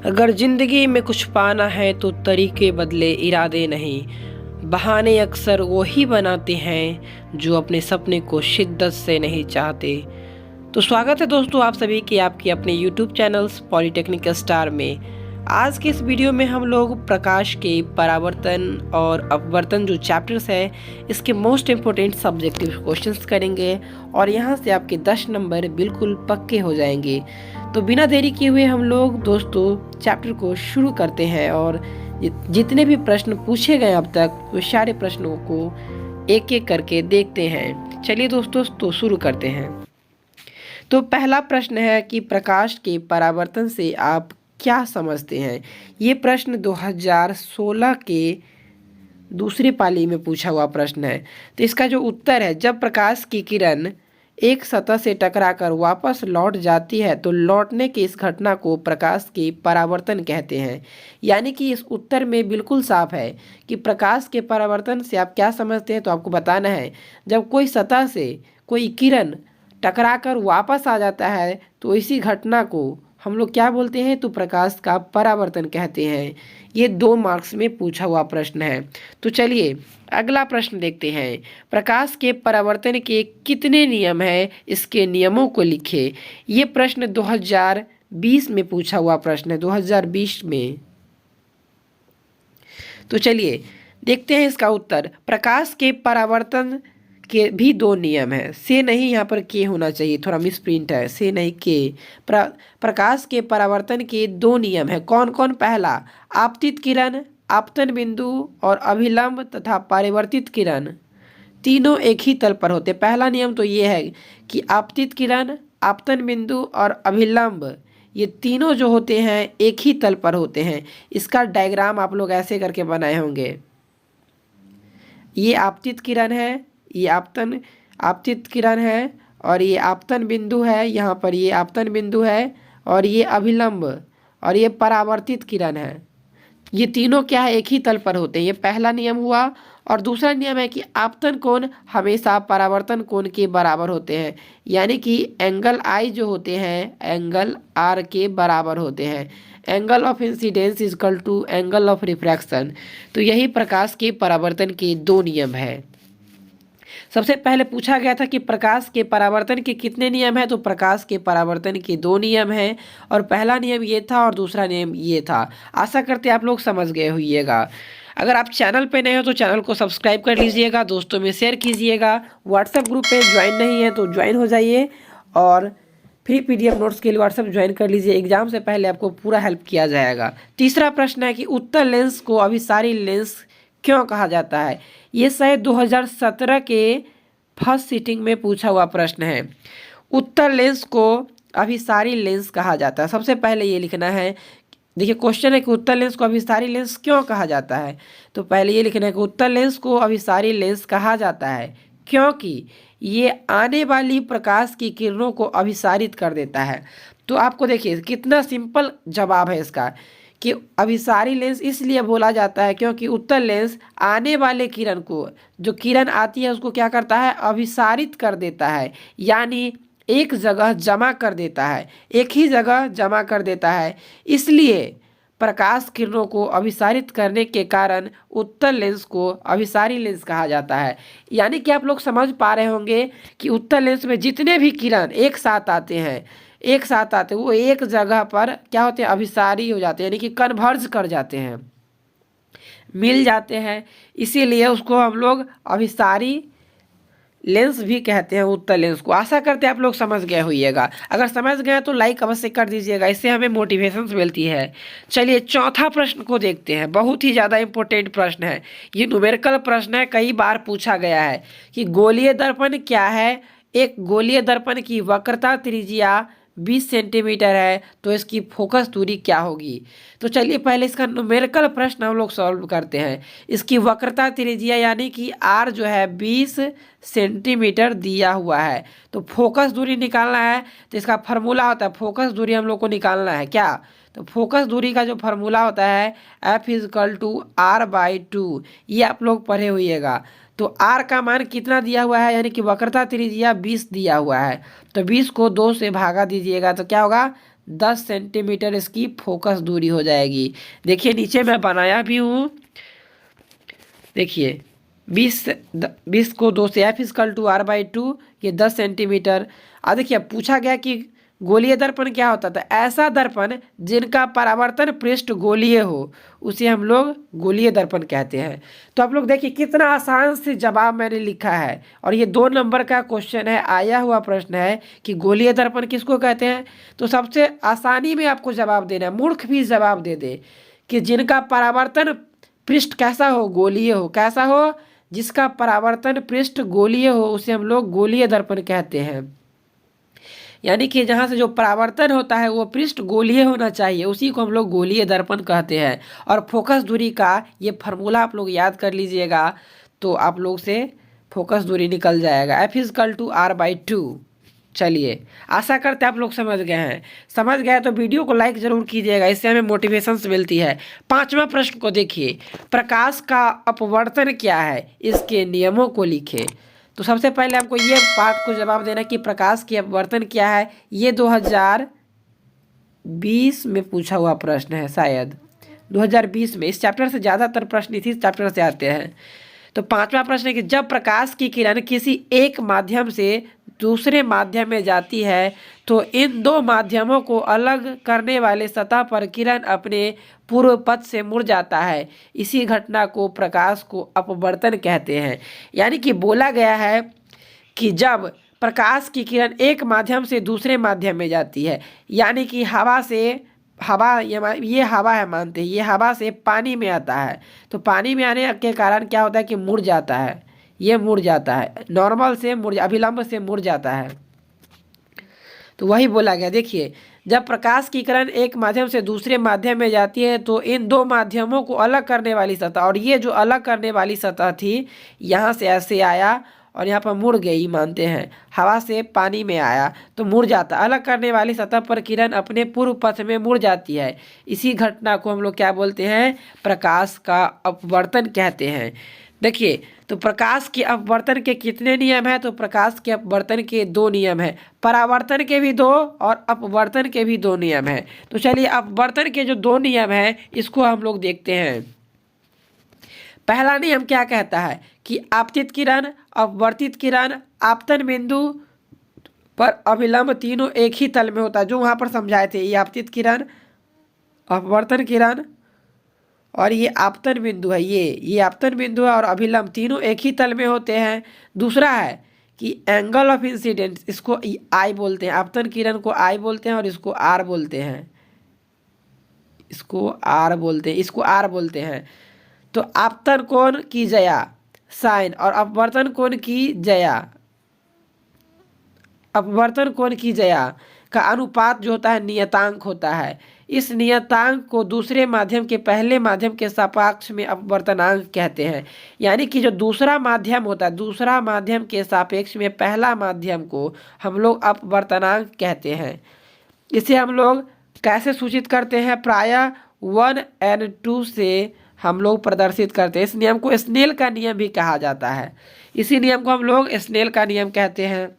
अगर ज़िंदगी में कुछ पाना है तो तरीके बदले इरादे नहीं। बहाने अक्सर वो ही बनाते हैं जो अपने सपने को शिद्दत से नहीं चाहते। तो स्वागत है दोस्तों आप सभी के आपके अपने यूट्यूब चैनल्स पॉलिटेक्निक स्टार में। आज के इस वीडियो में हम लोग प्रकाश के परावर्तन और अपवर्तन जो चैप्टर्स है इसके मोस्ट इम्पोर्टेंट सब्जेक्टिव क्वेश्चंस करेंगे और यहाँ से आपके 10 नंबर बिल्कुल पक्के हो जाएंगे। तो बिना देरी किए हुए हम लोग दोस्तों चैप्टर को शुरू करते हैं और जितने भी प्रश्न पूछे गए अब तक वो सारे प्रश्नों को एक एक करके देखते हैं। चलिए दोस्तों तो शुरू करते हैं। तो पहला प्रश्न है कि प्रकाश के परावर्तन से आप क्या समझते हैं। ये प्रश्न 2016 के दूसरी पाली में पूछा हुआ प्रश्न है। तो इसका जो उत्तर है, जब प्रकाश की किरण एक सतह से टकराकर वापस लौट जाती है तो लौटने की इस घटना को प्रकाश के परावर्तन कहते हैं। यानी कि इस उत्तर में बिल्कुल साफ है कि प्रकाश के परावर्तन से आप क्या समझते हैं। तो आपको बताना है जब कोई सतह से कोई किरण टकराकर वापस आ जाता है तो इसी घटना को हम लोग क्या बोलते हैं, तो प्रकाश का परावर्तन कहते हैं। ये 2 मार्क्स में पूछा हुआ प्रश्न है। तो चलिए अगला प्रश्न देखते हैं। प्रकाश के परावर्तन के कितने नियम हैं, इसके नियमों को लिखें। ये प्रश्न 2020 में पूछा हुआ प्रश्न है, 2020 में। तो चलिए देखते हैं इसका उत्तर। प्रकाश के परावर्तन के भी 2 नियम है। से नहीं, यहाँ पर के होना चाहिए, थोड़ा मिस प्रिंट है, से नहीं के। प्रकाश के परावर्तन के 2 नियम है। कौन कौन। पहला, आपतित किरण, आपतन बिंदु और अभिलंब तथा परावर्तित किरण तीनों एक ही तल पर होते। पहला नियम तो ये है कि आपतित किरण, आपतन बिंदु और अभिलंब ये तीनों जो होते हैं एक ही तल पर होते हैं। इसका डायग्राम आप लोग ऐसे करके बनाए होंगे। ये आपतित किरण है, ये आपतित किरण है और ये आपतन बिंदु है। यहाँ पर ये आपतन बिंदु है और ये अभिलंब और ये परावर्तित किरण है। ये तीनों क्या है, एक ही तल पर होते हैं। ये पहला नियम हुआ। और दूसरा नियम है कि आपतन कोण हमेशा परावर्तन कोण के बराबर होते हैं। यानी कि एंगल आई जो होते हैं एंगल आर के बराबर होते हैं। Angle of incidence is equal to angle of refraction. तो यही प्रकाश के परावर्तन के 2 नियम है। सबसे पहले पूछा गया था कि प्रकाश के परावर्तन के कितने नियम हैं। तो प्रकाश के परावर्तन के 2 नियम हैं और पहला नियम ये था और दूसरा नियम ये था। आशा करते आप लोग समझ गए होइएगा। अगर आप चैनल पे नए हो तो चैनल को सब्सक्राइब कर लीजिएगा, दोस्तों में शेयर कीजिएगा। व्हाट्सएप ग्रुप पे ज्वाइन नहीं है तो ज्वाइन हो जाइए और फ्री PDF नोट्स के लिए व्हाट्सएप ज्वाइन कर लीजिए। एग्जाम से पहले आपको पूरा हेल्प किया जाएगा। तीसरा प्रश्न है कि उत्तल लेंस को अभिसारी लेंस क्यों कहा जाता है। ये शायद 2017 के फर्स्ट सीटिंग में पूछा हुआ प्रश्न है। उत्तल लेंस को अभिसारी लेंस कहा जाता है। सबसे पहले ये लिखना है, देखिए क्वेश्चन है कि उत्तल लेंस को अभिसारी लेंस क्यों कहा जाता है। तो पहले ये लिखना है कि उत्तल लेंस को अभिसारी लेंस कहा जाता है क्योंकि ये आने वाली प्रकाश की किरणों को अभिसारित कर देता है। तो आपको देखिए कितना सिंपल जवाब है इसका कि अभिसारी लेंस इसलिए बोला जाता है क्योंकि उत्तल लेंस आने वाले किरण को, जो किरण आती है उसको क्या करता है, अभिसारित कर देता है। यानी एक जगह जमा कर देता है, एक ही जगह जमा कर देता है। इसलिए प्रकाश किरणों को अभिसारित करने के कारण उत्तल लेंस को अभिसारी लेंस कहा जाता है। यानी कि आप लोग समझ पा रहे होंगे कि उत्तल लेंस में जितने भी किरण एक साथ आते हैं वो एक जगह पर क्या होते हैं, अभिसारी हो जाते हैं, यानी कि कन्वर्ज कर जाते हैं, मिल जाते हैं। इसीलिए उसको हम लोग अभिसारी लेंस भी कहते हैं, उत्तल लेंस को। आशा करते हैं आप लोग समझ गए होइएगा। अगर समझ गए तो लाइक अवश्य कर दीजिएगा, इससे हमें मोटिवेशन मिलती है। चलिए चौथा प्रश्न को देखते हैं। बहुत ही ज़्यादा इंपॉर्टेंट प्रश्न है, ये न्यूमेरिकल प्रश्न है, कई बार पूछा गया है कि गोलीय दर्पण क्या है। एक गोलीय दर्पण की वक्रता त्रिज्या 20 सेंटीमीटर है तो इसकी फोकस दूरी क्या होगी। तो चलिए पहले इसका न्यूमेरिकल प्रश्न हम लोग सॉल्व करते हैं। इसकी वक्रता त्रिज्या यानी कि आर जो है 20 सेंटीमीटर दिया हुआ है। तो फोकस दूरी निकालना है तो इसका फार्मूला होता है, फोकस दूरी हम लोग को निकालना है क्या। तो फोकस दूरी का जो फार्मूला होता है F=R/2, ये आप लोग पढ़े होइएगा। तो आर का मान कितना दिया हुआ है, यानी कि वक्रता त्रिज्या 20 दिया हुआ है। तो 20 को 2 से भागा दीजिएगा तो क्या होगा, 10 सेंटीमीटर इसकी फोकस दूरी हो जाएगी। देखिए नीचे मैं बनाया भी हूँ, देखिए 20 को 2 से F=R/2, ये 10 सेंटीमीटर। अब देखिए पूछा गया कि गोलीय दर्पण क्या होता था। ऐसा दर्पण जिनका परावर्तन पृष्ठ गोलीय हो उसे हम लोग गोलीय दर्पण कहते हैं। तो आप लोग देखिए कितना आसान से जवाब मैंने लिखा है, और ये 2 नंबर का क्वेश्चन है, आया हुआ प्रश्न है कि गोलीय दर्पण किसको कहते हैं। तो सबसे आसानी में आपको जवाब देना है, मूर्ख भी जवाब दे दे कि जिनका परावर्तन पृष्ठ कैसा हो, गोलीय हो। कैसा हो? जिसका परावर्तन पृष्ठ गोलीय हो उसे हम लोग गोलीय दर्पण कहते हैं। यानी कि जहाँ से जो परावर्तन होता है वो पृष्ठ गोलीय होना चाहिए, उसी को हम लोग गोलीय दर्पण कहते हैं। और फोकस दूरी का ये फार्मूला आप लोग याद कर लीजिएगा, तो आप लोग से फोकस दूरी निकल जाएगा, F=R/2। चलिए, आशा करते हैं आप लोग समझ गए हैं। समझ गए तो वीडियो को लाइक जरूर कीजिएगा, इससे हमें मोटिवेशन मिलती है। 5वां प्रश्न को देखिए, प्रकाश का अपवर्तन क्या है, इसके नियमों को लिखें। तो सबसे पहले हमको ये पार्ट को जवाब देना कि प्रकाश की अपवर्तन क्या है। ये 2020 में पूछा हुआ प्रश्न है, शायद 2020 में। इस चैप्टर से ज़्यादातर प्रश्न इसी चैप्टर से आते हैं। तो 5वां प्रश्न है कि जब प्रकाश की किरण किसी एक माध्यम से दूसरे माध्यम में जाती है तो इन 2 माध्यमों को अलग करने वाले सतह पर किरण अपने पूर्व पथ से मुड़ जाता है। इसी घटना को प्रकाश को अपवर्तन कहते हैं। यानी कि बोला गया है कि जब प्रकाश की किरण एक माध्यम से दूसरे माध्यम में जाती है, यानी कि हवा से, हवा ये हवा है मानते हैं, ये हवा से पानी में आता है, तो पानी में आने के कारण क्या होता है कि मुड़ जाता है, ये मुड़ जाता है, नॉर्मल से अभिलंब से मुड़ जाता है। तो वही बोला गया। देखिए जब प्रकाश की किरण एक माध्यम से दूसरे माध्यम में जाती है तो इन 2 माध्यमों को अलग करने वाली सतह, और ये जो अलग करने वाली सतह थी यहाँ से ऐसे आया और यहाँ पर मुड़ गई, मानते हैं हवा से पानी में आया तो मुड़ जाता। अलग करने वाली सतह पर किरण अपने पूर्व पथ में मुड़ जाती है। इसी घटना को हम लोग क्या बोलते हैं, प्रकाश का अपवर्तन कहते हैं। देखिए तो प्रकाश के अपवर्तन के कितने नियम हैं, तो प्रकाश के अपवर्तन के 2 नियम हैं। परावर्तन के भी 2 और अपवर्तन के भी 2 नियम हैं। तो चलिए अपवर्तन के जो 2 नियम हैं इसको हम लोग देखते हैं। पहला नियम क्या कहता है कि आपतित किरण, अपवर्तित किरण, आपतन बिंदु पर अभिलंब तीनों एक ही तल में होता है। जो वहाँ पर समझाए थे, ये आपतित किरण, अपवर्तन किरण और ये आपतन बिंदु है, ये आपतन बिंदु है और अभिलंब तीनों एक ही तल में होते हैं। दूसरा है कि एंगल ऑफ इंसिडेंस, इसको आई बोलते हैं, आपतन किरण को आई बोलते हैं और इसको आर बोलते हैं, इसको आर बोलते हैं। तो आपतन कोण की जया साइन और अपवर्तन कोण की जया का अनुपात जो होता है नियतांक होता है। इस नियतांक को दूसरे माध्यम के पहले माध्यम के सापेक्ष में अपवर्तनांक कहते हैं। यानी कि जो दूसरा माध्यम होता है, दूसरा माध्यम के सापेक्ष में पहला माध्यम को हम लोग अपवर्तनांक कहते हैं। इसे हम लोग कैसे सूचित करते हैं, प्रायः 1n2 से हम लोग प्रदर्शित करते हैं। इस नियम को स्नेल का नियम भी कहा जाता है। इसी नियम को हम लोग स्नेल का नियम कहते हैं।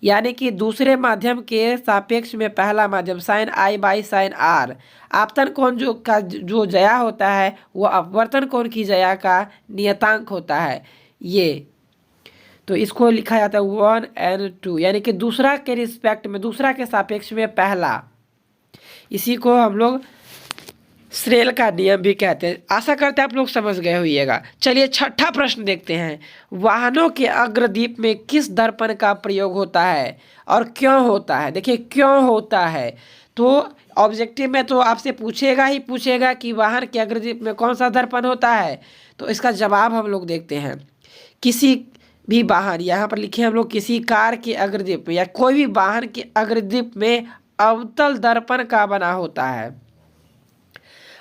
यानी कि दूसरे माध्यम के सापेक्ष में पहला माध्यम sine i by sine r, आपतन कोण जो जया होता है वो अपवर्तन कोण की जया का नियतांक होता है। ये तो इसको लिखा जाता है 1n2, यानी कि दूसरा के रिस्पेक्ट में, दूसरा के सापेक्ष में पहला। इसी को हम लोग स्नेल का नियम भी कहते हैं। आशा करते हैं आप लोग समझ गए होइएगा। चलिए 6ठा प्रश्न देखते हैं। वाहनों के अग्रदीप में किस दर्पण का प्रयोग होता है और क्यों होता है। देखिए क्यों होता है, तो ऑब्जेक्टिव में तो आपसे पूछेगा कि वाहन के अग्रदीप में कौन सा दर्पण होता है। तो इसका जवाब हम लोग देखते हैं। किसी भी वाहन, यहाँ पर लिखे हम लोग किसी कार के अग्रदीप में या कोई भी वाहन के अग्रदीप में अवतल दर्पण का बना होता है।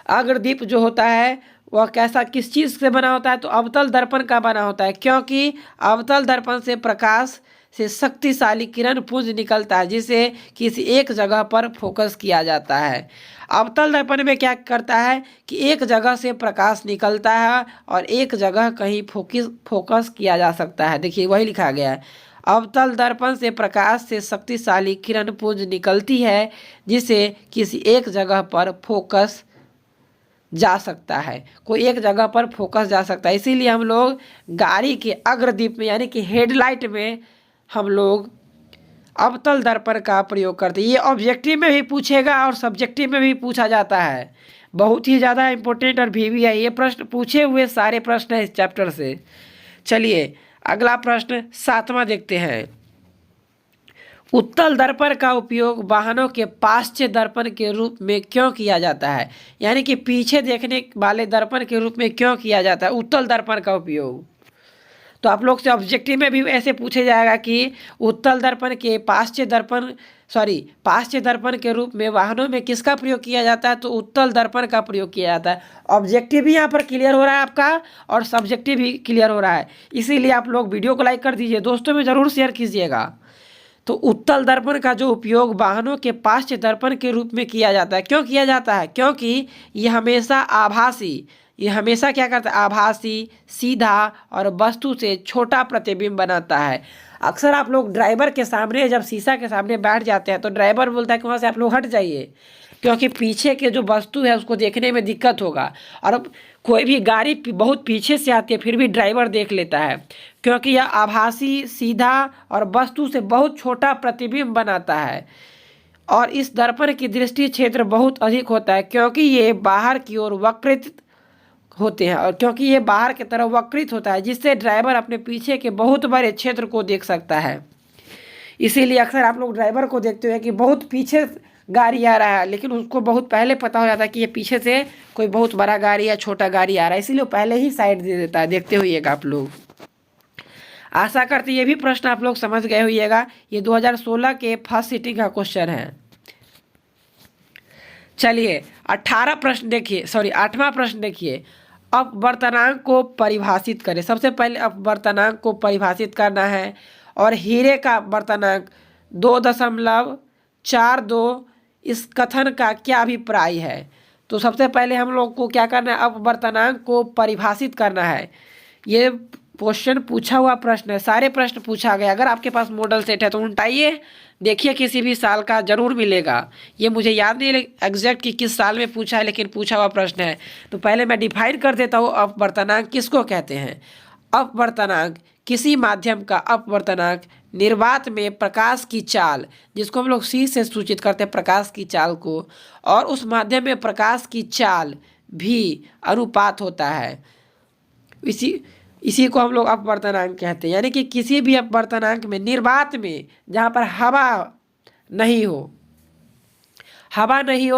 अग्रदीप जो होता है वह कैसा, किस चीज़ से बना होता है, तो अवतल दर्पण का बना होता है। क्योंकि अवतल दर्पण से प्रकाश से शक्तिशाली किरण पुंज निकलता है जिसे किसी एक जगह पर फोकस किया जाता है। अवतल दर्पण में क्या करता है कि एक जगह से प्रकाश निकलता है और एक जगह कहीं फोकस किया जा सकता है। देखिए वही लिखा गया है, अवतल दर्पण से प्रकाश से शक्तिशाली किरण पुंज निकलती है जिसे किसी एक जगह पर फोकस जा सकता है, कोई एक जगह पर फोकस जा सकता है। इसीलिए हम लोग गाड़ी के अग्रदीप में यानी कि हेडलाइट में हम लोग अवतल दर्पण का प्रयोग करते हैं। ये ऑब्जेक्टिव में भी पूछेगा और सब्जेक्टिव में भी पूछा जाता है, बहुत ही ज़्यादा इम्पोर्टेंट और भी है। ये प्रश्न पूछे हुए सारे प्रश्न हैं इस चैप्टर से। चलिए अगला प्रश्न 7वां देखते हैं। उत्तल दर्पण का उपयोग वाहनों के पार्श्व दर्पण के रूप में क्यों किया जाता है, यानी कि पीछे देखने वाले दर्पण के रूप में क्यों किया जाता है उत्तल दर्पण का उपयोग। तो आप लोग से ऑब्जेक्टिव में भी ऐसे पूछे जाएगा कि उत्तल दर्पण के पार्श्व दर्पण के रूप में वाहनों में किसका प्रयोग किया जाता है, तो उत्तल दर्पण का प्रयोग किया जाता है। ऑब्जेक्टिव भी यहाँ पर क्लियर हो रहा है आपका और सब्जेक्टिव भी क्लियर हो रहा है, इसीलिए आप लोग वीडियो को लाइक कर दीजिए, दोस्तों में ज़रूर शेयर कीजिएगा। तो उत्तल दर्पण का जो उपयोग वाहनों के पार्श्व दर्पण के रूप में किया जाता है, क्यों किया जाता है, क्योंकि ये हमेशा क्या करता है, आभासी, सीधा और वस्तु से छोटा प्रतिबिंब बनाता है। अक्सर आप लोग ड्राइवर के सामने जब शीशा के सामने बैठ जाते हैं तो ड्राइवर बोलता है कि वहाँ से आप लोग हट जाइए, क्योंकि पीछे के जो वस्तु है उसको देखने में दिक्कत होगा। और अब कोई भी गाड़ी बहुत पीछे से आती है फिर भी ड्राइवर देख लेता है, क्योंकि यह आभासी, सीधा और वस्तु से बहुत छोटा प्रतिबिंब बनाता है। और इस दर्पण की दृष्टि क्षेत्र बहुत अधिक होता है, क्योंकि ये बाहर की ओर वक्रित होते हैं और क्योंकि ये बाहर की तरफ वक्रित होता है, जिससे ड्राइवर अपने पीछे के बहुत बड़े क्षेत्र को देख सकता है। इसीलिए अक्सर आप लोग ड्राइवर को देखते हो कि बहुत पीछे गाड़ी आ रहा है, लेकिन उसको बहुत पहले पता हो जाता है कि ये पीछे से कोई बहुत बड़ा गाड़ी या छोटा गाड़ी आ रहा है, इसीलिए वो पहले ही साइड दे देता है। देखते होइएगा आप लोग। आशा करते ये भी प्रश्न आप लोग समझ गए होइएगा। ये 2016 के फर्स्ट सिटिंग का क्वेश्चन है। चलिए 8वां प्रश्न देखिए। अपवर्तनांक को परिभाषित करें। सबसे पहले अपवर्तनांक को परिभाषित करना है और हीरे का अपवर्तनांक 2.42, इस कथन का क्या अभिप्राय है। तो सबसे पहले हम लोग को क्या करना है, अपवर्तनांक को परिभाषित करना है। ये क्वेश्चन पूछा हुआ प्रश्न है, सारे प्रश्न पूछा गया। अगर आपके पास मॉडल सेट है तो उल्टाइए, देखिए किसी भी साल का जरूर मिलेगा। ये मुझे याद नहीं एग्जैक्ट कि किस साल में पूछा है, लेकिन पूछा हुआ प्रश्न है। तो पहले मैं डिफाइन कर देता हूँ अपवर्तनांक किसको कहते हैं। अपवर्तनांक किसी माध्यम का अपवर्तनांक निर्वात में प्रकाश की चाल, जिसको हम लोग सी से सूचित करते हैं प्रकाश की चाल को, और उस माध्यम में प्रकाश की चाल भी अनुपात होता है। इसी को हम लोग अपवर्तनांक कहते हैं। यानी कि किसी भी अपवर्तनांक में निर्वात में जहाँ पर हवा नहीं हो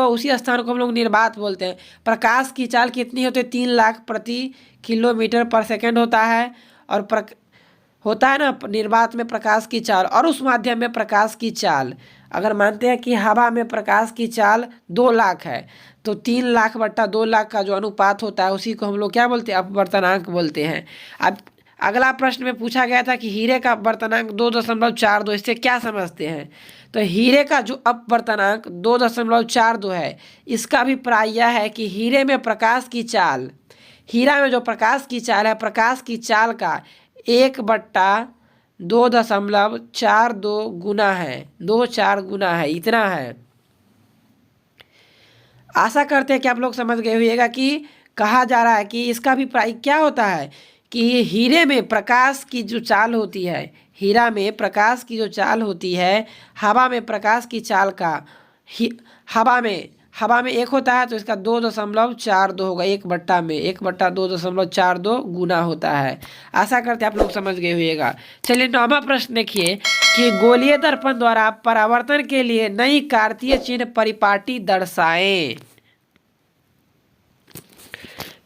उसी स्थान को हम लोग निर्वात बोलते हैं। प्रकाश की चाल कितनी होती है, 3 लाख प्रति किलोमीटर पर सेकेंड होता है। और होता है ना निर्वात में प्रकाश की चाल, और उस माध्यम में प्रकाश की चाल, अगर मानते हैं कि हवा में प्रकाश की चाल 2 लाख है, तो 3 लाख बट्टा 2 लाख का जो अनुपात होता है उसी को हम लोग क्या बोलते हैं, अपवर्तनांक बोलते हैं। अब अगला प्रश्न में पूछा गया था कि हीरे का अपवर्तनांक 2.42, इससे क्या समझते हैं। तो हीरे का जो अपवर्तनांक 2.42 है, इसका अभिप्राय यह है कि हीरा में जो प्रकाश की चाल है, प्रकाश की चाल का 1/2.42 गुना है, 2-4 गुना है, इतना है। आशा करते हैं कि आप लोग समझ गए होइएगा कि कहा जा रहा है कि इसका अभिप्राय क्या होता है कि हीरे में प्रकाश की जो चाल होती है, हीरा में प्रकाश की जो चाल होती है, हवा में प्रकाश की चाल का हवा में 1 होता है, तो इसका 2.42 होगा, 1/2.42 गुना होता है। आशा करते हैं आप लोग समझ गए होइएगा। चलिए 9वां प्रश्न देखिए कि गोलीय दर्पण द्वारा परावर्तन के लिए नई कार्तीय चिन्ह परिपाटी दर्शाएं।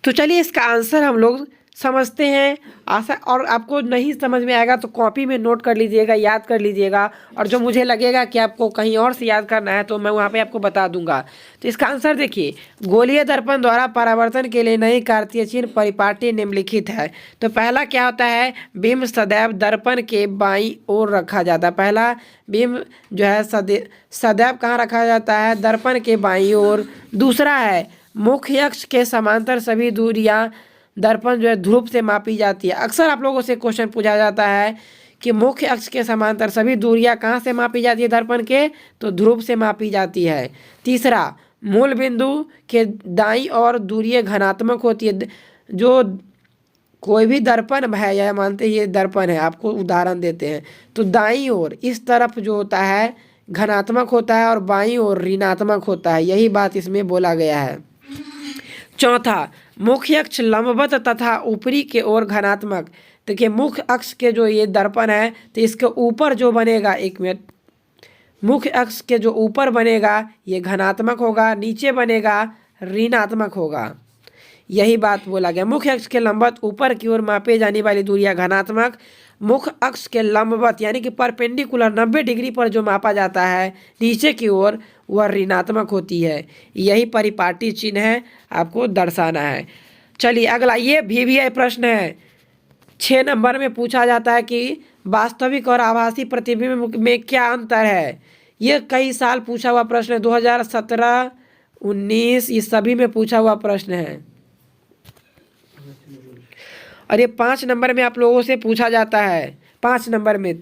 तो चलिए इसका आंसर हम लोग समझते हैं। आशा और आपको नहीं समझ में आएगा तो कॉपी में नोट कर लीजिएगा, याद कर लीजिएगा, और जो मुझे लगेगा कि आपको कहीं और से याद करना है तो मैं वहाँ पे आपको बता दूंगा। तो इसका आंसर देखिए, गोलीय दर्पण द्वारा परावर्तन के लिए नई कार्तीय चिन्ह परिपाटी निम्नलिखित है। तो पहला क्या होता है, बिंब सदैव दर्पण के बाईं ओर रखा जाता है। पहला बिंब जो है सदैव कहाँ रखा जाता है, दर्पण के बाईं ओर। दूसरा है मुख्य अक्ष के समांतर सभी दूरियां दर्पण जो है ध्रुव से मापी जाती है। अक्सर आप लोगों से क्वेश्चन पूछा जाता है कि मुख्य अक्ष के समांतर सभी दूरियां कहाँ से मापी जाती है दर्पण के, तो ध्रुव से मापी जाती है। तीसरा, मूल बिंदु के दाईं ओर दूरियां घनात्मक होती है। जो कोई भी दर्पण है, यह मानते हैं ये दर्पण है, आपको उदाहरण देते हैं, तो दाईं ओर इस तरफ जो होता है घनात्मक होता है और बाईं ओर ऋणात्मक होता है, यही बात इसमें बोला गया है। चौथा, मुख्य अक्ष लंबवत तथा ऊपरी के ओर घनात्मक। देखिए मुख्य अक्ष के जो ये दर्पण है तो इसके ऊपर जो बनेगा, एक मिनट, मुख्य अक्ष के जो ऊपर बनेगा ये घनात्मक होगा, नीचे बनेगा ऋणात्मक होगा, यही बात बोला गया। मुख्य अक्ष के लंबवत ऊपर की ओर मापे जाने वाली दूरियां घनात्मक, मुख्य अक्ष के लंबवत यानी कि परपेंडिकुलर 90 डिग्री पर जो मापा जाता है नीचे की ओर वह ऋणात्मक होती है। यही परिपाटी चिन्ह है, आपको दर्शाना है। चलिए अगला, ये VVI प्रश्न है, 6 नंबर में पूछा जाता है कि वास्तविक और आभासी प्रतिबिंब में क्या अंतर है। ये कई साल पूछा हुआ प्रश्न है, 2017, 19 ये सभी में पूछा हुआ प्रश्न है। और ये 5 नंबर में आप लोगों से पूछा जाता है। 5 नंबर में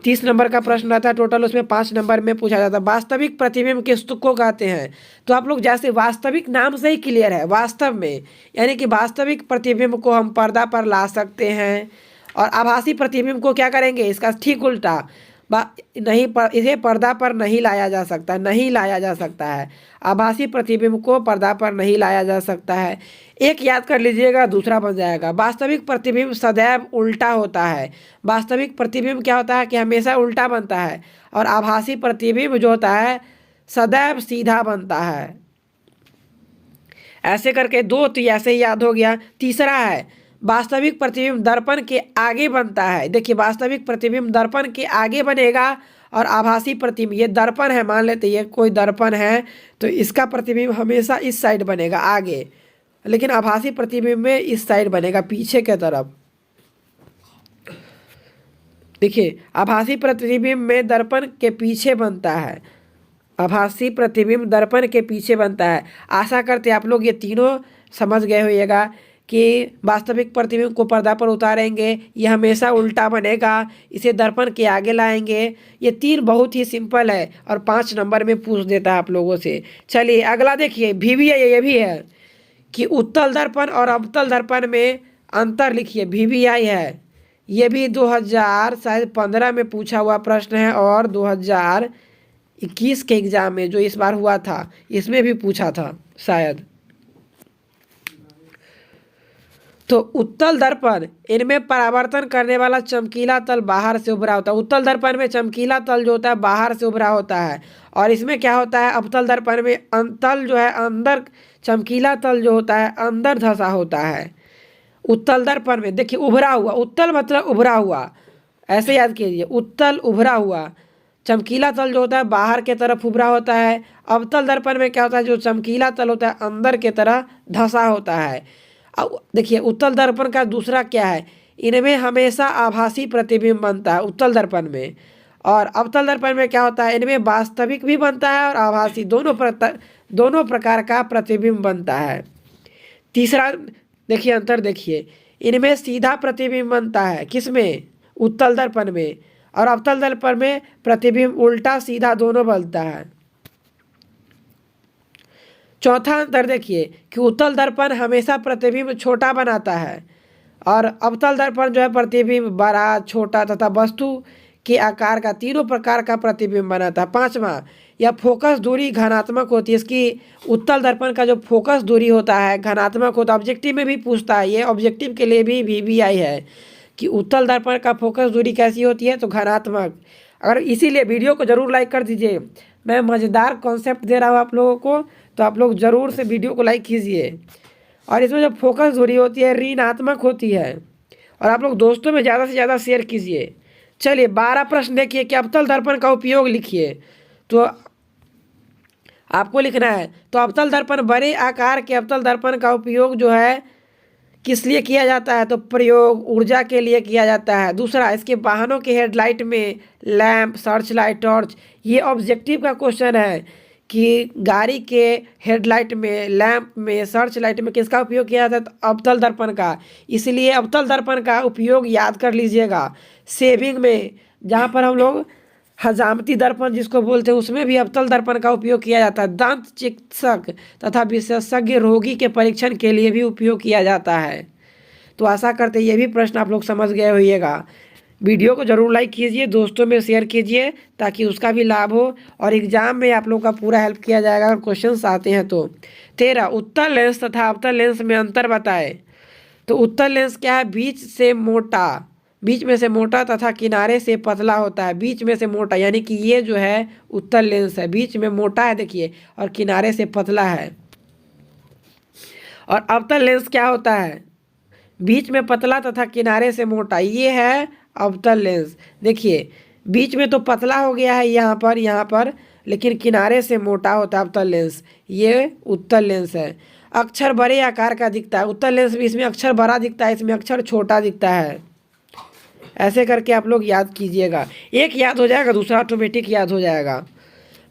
30 नंबर का प्रश्न रहता है टोटल, उसमें 5 नंबर में पूछा जाता है। वास्तविक प्रतिबिंब किसको कहते हैं, तो आप लोग जैसे वास्तविक नाम से ही क्लियर है, वास्तव में यानी कि वास्तविक प्रतिबिंब को हम पर्दा पर ला सकते हैं, और आभासी प्रतिबिंब को क्या करेंगे, इसका ठीक उल्टा नहीं इसे पर्दा पर नहीं लाया जा सकता, नहीं लाया जा सकता है। आभासी प्रतिबिंब को पर्दा पर नहीं लाया जा सकता है। एक याद कर लीजिएगा, दूसरा बन जाएगा। वास्तविक प्रतिबिंब सदैव उल्टा होता है। वास्तविक प्रतिबिंब क्या होता है कि हमेशा उल्टा बनता है, और आभासी प्रतिबिंब जो होता है सदैव सीधा बनता है। ऐसे करके 2 तो ऐसे ही याद हो गया। तीसरा है, वास्तविक प्रतिबिंब दर्पण के आगे बनता है। देखिए वास्तविक प्रतिबिंब दर्पण के आगे बनेगा, और आभासी प्रतिबिंब, ये दर्पण है, मान लेते ये कोई दर्पण है तो इसका प्रतिबिंब हमेशा इस साइड बनेगा आगे, लेकिन आभासी प्रतिबिंब में इस साइड बनेगा पीछे के तरफ। देखिए आभासी प्रतिबिंब में दर्पण के पीछे बनता है, आभासी प्रतिबिंब दर्पण के पीछे बनता है। आशा करते आप लोग ये तीनों समझ गए होइएगा कि वास्तविक प्रतिबिंब को पर्दा पर उतारेंगे, ये हमेशा उल्टा बनेगा, इसे दर्पण के आगे लाएंगे। ये 3 बहुत ही सिंपल है, और 5 नंबर में पूछ देता है आप लोगों से। चलिए अगला देखिए, VVI ये भी है कि उत्तल दर्पण और अवतल दर्पण में अंतर लिखिए, VVI है। ये भी 2015 में पूछा हुआ प्रश्न है, और 2021 के एग्जाम में जो इस बार हुआ था इसमें भी पूछा था शायद। तो उत्तल दर्पण, इनमें परावर्तन करने वाला चमकीला तल बाहर से उभरा होता है। उत्तल दर्पण में चमकीला तल जो होता है बाहर से उभरा होता है, और इसमें क्या होता है, अवतल दर्पण में तल जो है अंदर, चमकीला तल जो होता है अंदर धंसा होता है। उत्तल दर्पण में देखिए उभरा हुआ, उत्तल मतलब उभरा हुआ, ऐसे याद कीजिए, उत्तल उभरा हुआ, चमकीला तल जो होता है बाहर के तरफ उभरा होता है। अवतल दर्पण में क्या होता है, जो चमकीला तल होता है अंदर के तरह धंसा होता है। अब देखिए उत्तल दर्पण का दूसरा क्या है, इनमें हमेशा आभासी प्रतिबिंब बनता है उत्तल दर्पण में, और अवतल दर्पण में क्या होता है, इनमें वास्तविक भी बनता है और आभासी, दोनों प्रकार का प्रतिबिंब बनता है। तीसरा देखिए अंतर, देखिए इनमें सीधा प्रतिबिंब बनता है, किसमें, उत्तल दर्पण में, और अवतल दर्पण में प्रतिबिंब उल्टा सीधा दोनों बनता है। चौथा अंतर देखिए कि उत्तल दर्पण हमेशा प्रतिबिंब छोटा बनाता है, और अवतल दर्पण जो है प्रतिबिंब बड़ा, छोटा तथा वस्तु के आकार का, तीनों प्रकार का प्रतिबिंब बनाता है। 5वां, यह फोकस दूरी घनात्मक होती है। इसकी उत्तल दर्पण का जो फोकस दूरी होता है घनात्मक होता है। ऑब्जेक्टिव में भी पूछता है, ये ऑब्जेक्टिव के लिए भी VVI है कि उत्तल दर्पण का फोकस दूरी कैसी होती है, तो घनात्मक। अगर इसीलिए वीडियो को ज़रूर लाइक कर दीजिए, मैं मज़ेदार कॉन्सेप्ट दे रहा हूँ आप लोगों को, तो आप लोग ज़रूर से वीडियो को लाइक कीजिए। और इसमें जो फोकस दूरी होती है ऋणात्मक होती है, और आप लोग दोस्तों में ज़्यादा से ज़्यादा शेयर कीजिए। चलिए 12 प्रश्न देखिए कि अवतल दर्पण का उपयोग लिखिए, तो आपको लिखना है, तो अवतल दर्पण, बड़े आकार के अवतल दर्पण का उपयोग जो है किस लिए किया जाता है, तो प्रयोग ऊर्जा के लिए किया जाता है। दूसरा, इसके वाहनों के हेडलाइट में लैंप, सर्च लाइट, टॉर्च, ये ऑब्जेक्टिव का क्वेश्चन है कि गाड़ी के हेडलाइट में, लैंप में, सर्च लाइट में किसका उपयोग किया जाता है? तो अवतल दर्पण का। इसलिए अवतल दर्पण का उपयोग याद कर लीजिएगा। शेविंग में, जहाँ पर हम लोग हजामती दर्पण जिसको बोलते हैं, उसमें भी अवतल दर्पण का उपयोग किया जाता है। दंत चिकित्सक तथा विशेषज्ञ रोगी के परीक्षण के लिए भी उपयोग किया जाता है। तो आशा करते ये भी प्रश्न आप लोग समझ गए होइएगा। वीडियो को जरूर लाइक कीजिए, दोस्तों में शेयर कीजिए ताकि उसका भी लाभ हो और एग्जाम में आप लोग का पूरा हेल्प किया जाएगा अगर क्वेश्चंस आते हैं तो। 13, उत्तल लेंस तथा अवतल लेंस में अंतर बताएं। तो उत्तल लेंस क्या है? बीच में से मोटा तथा किनारे से पतला होता है। बीच में से मोटा यानी कि ये जो है उत्तल लेंस है, बीच में मोटा है देखिए, और किनारे से पतला है। और अवतल लेंस क्या होता है? बीच में पतला तथा किनारे से मोटा, ये है अवतल लेंस। देखिए बीच में तो पतला हो गया है यहाँ पर, लेकिन किनारे से मोटा होता है अवतल लेंस, ये उत्तल लेंस है। अक्षर बड़े आकार का दिखता है। उत्तल लेंस में इसमें अक्षर बड़ा दिखता है, इसमें अक्षर छोटा दिखता है। ऐसे करके आप लोग याद कीजिएगा, एक याद हो जाएगा दूसरा ऑटोमेटिक याद हो जाएगा।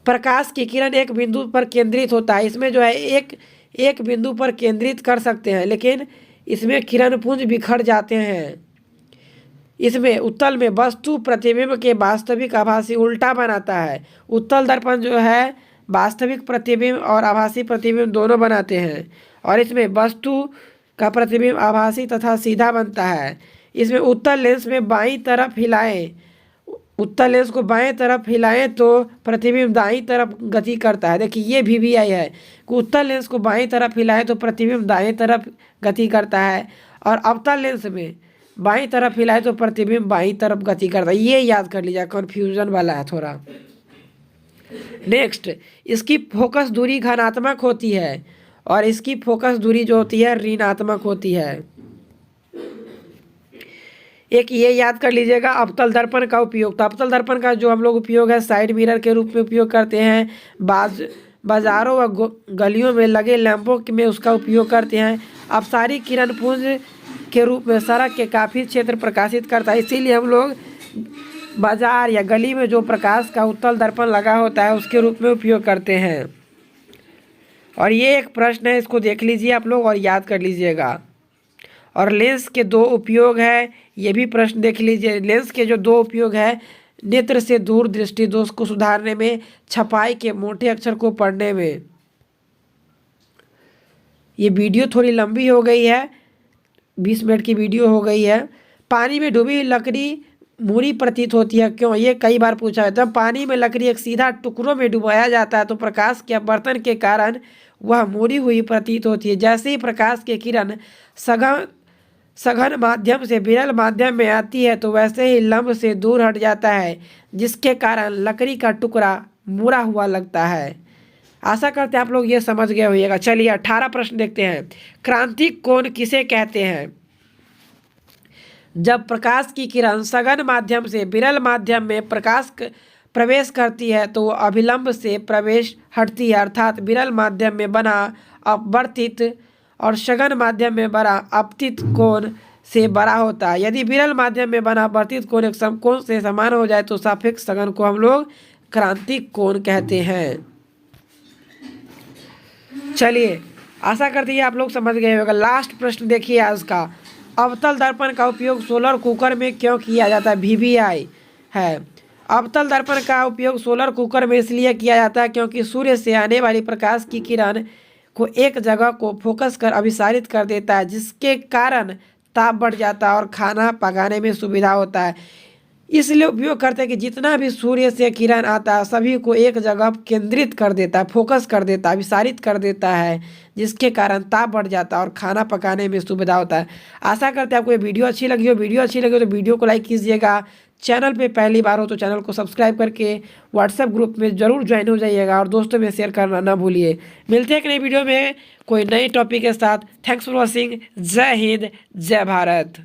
प्रकाश की किरण एक बिंदु पर केंद्रित होता है। इसमें जो है एक बिंदु पर केंद्रित कर सकते हैं, लेकिन इसमें किरण पुंज बिखर जाते हैं। इसमें उत्तल में वस्तु प्रतिबिंब के वास्तविक आभासी उल्टा बनाता है। उत्तल दर्पण जो है वास्तविक प्रतिबिंब और आभासी प्रतिबिंब दोनों बनाते हैं, और इसमें वस्तु का प्रतिबिंब आभासी तथा सीधा बनता है। इसमें उत्तल लेंस में बाईं तरफ हिलाएं, उत्तल लेंस को बाएं तरफ हिलाएं तो प्रतिबिंब दाईं तरफ गति करता है। देखिए ये VVI है कि उत्तल लेंस को बाईं तरफ हिलाएं तो प्रतिबिंब दाएं तरफ गति करता है, और अवतल लेंस में बाईं तरफ हिलाएं तो प्रतिबिंब बाईं तरफ गति करता है। ये याद कर लीजिए, कन्फ्यूजन वाला है थोड़ा। नेक्स्ट, इसकी फोकस दूरी घनात्मक होती है और इसकी फोकस दूरी जो होती है ऋणात्मक होती है। एक ये याद कर लीजिएगा अवतल दर्पण का उपयोग। तो अवतल दर्पण का जो हम लोग उपयोग है साइड मिरर के रूप में उपयोग करते हैं, बाजारों व गलियों में लगे लैंपों में उसका उपयोग करते हैं। अपसारी किरण पुंज के रूप में सड़क के काफ़ी क्षेत्र प्रकाशित करता है, इसीलिए हम लोग बाजार या गली में जो प्रकाश का उत्तल दर्पण लगा होता है उसके रूप में उपयोग करते हैं। और ये एक प्रश्न है, इसको देख लीजिए आप लोग और याद कर लीजिएगा। और लेंस के दो उपयोग है, ये भी प्रश्न देख लीजिए। लेंस के जो दो उपयोग है, नेत्र से दूर दृष्टि दोष को सुधारने में, छपाई के मोटे अक्षर को पढ़ने में। ये वीडियो थोड़ी लंबी हो गई है, 20 मिनट की वीडियो हो गई है। पानी में डूबी लकड़ी मूरी प्रतीत होती है, क्यों? ये कई बार पूछा है। जब पानी में लकड़ी एक सीधा टुकड़ों में डुबाया जाता है तो प्रकाश के अपवर्तन के कारण वह मूरी हुई प्रतीत होती है। जैसे ही प्रकाश की किरण सघन माध्यम से विरल माध्यम में आती है तो वैसे ही लंब से दूर हट जाता है, जिसके कारण लकड़ी का टुकड़ा मुड़ा हुआ लगता है। आशा करते हैं आप लोग ये समझ गए होइएगा। चलिए 18 प्रश्न देखते हैं। क्रांतिक कोण किसे कहते हैं? जब प्रकाश की किरण सघन माध्यम से विरल माध्यम में प्रवेश करती है तो अभिलंब से प्रवेश हटती है, अर्थात विरल माध्यम में बना अपवर्तित और सघन माध्यम में बना अपतित कोण से बड़ा होता है। यदि विरल माध्यम में बना अपवर्तित कोण एक समकोण से समान हो जाए तो सापेक्ष सघन को हम लोग क्रांतिक कोण कहते हैं। चलिए आशा करते हैं आप लोग समझ गए होगा। लास्ट प्रश्न देखिए आज का। अवतल दर्पण का उपयोग सोलर कुकर में क्यों किया जाता है? VVI है। अवतल दर्पण का उपयोग सोलर कुकर में इसलिए किया जाता है क्योंकि सूर्य से आने वाली प्रकाश की किरण को एक जगह को फोकस कर अभिसारित कर देता है, जिसके कारण ताप बढ़ जाता है और खाना पकाने में सुविधा होता है। इसलिए उपयोग करते हैं कि जितना भी सूर्य से किरण आता है सभी को एक जगह केंद्रित कर देता है, फोकस कर देता है, अभिसारित कर देता है, जिसके कारण ताप बढ़ जाता है और खाना पकाने में सुविधा होता है। आशा करते हैं आपको ये वीडियो अच्छी लगी हो। वीडियो अच्छी लगी हो तो वीडियो को लाइक कीजिएगा। चैनल पे पहली बार हो तो चैनल को सब्सक्राइब करके व्हाट्सएप ग्रुप में ज़रूर ज्वाइन हो जाइएगा और दोस्तों में शेयर करना ना भूलिए। मिलते हैं एक नई वीडियो में कोई नई टॉपिक के साथ। Thanks for watching. जय हिंद, जय भारत।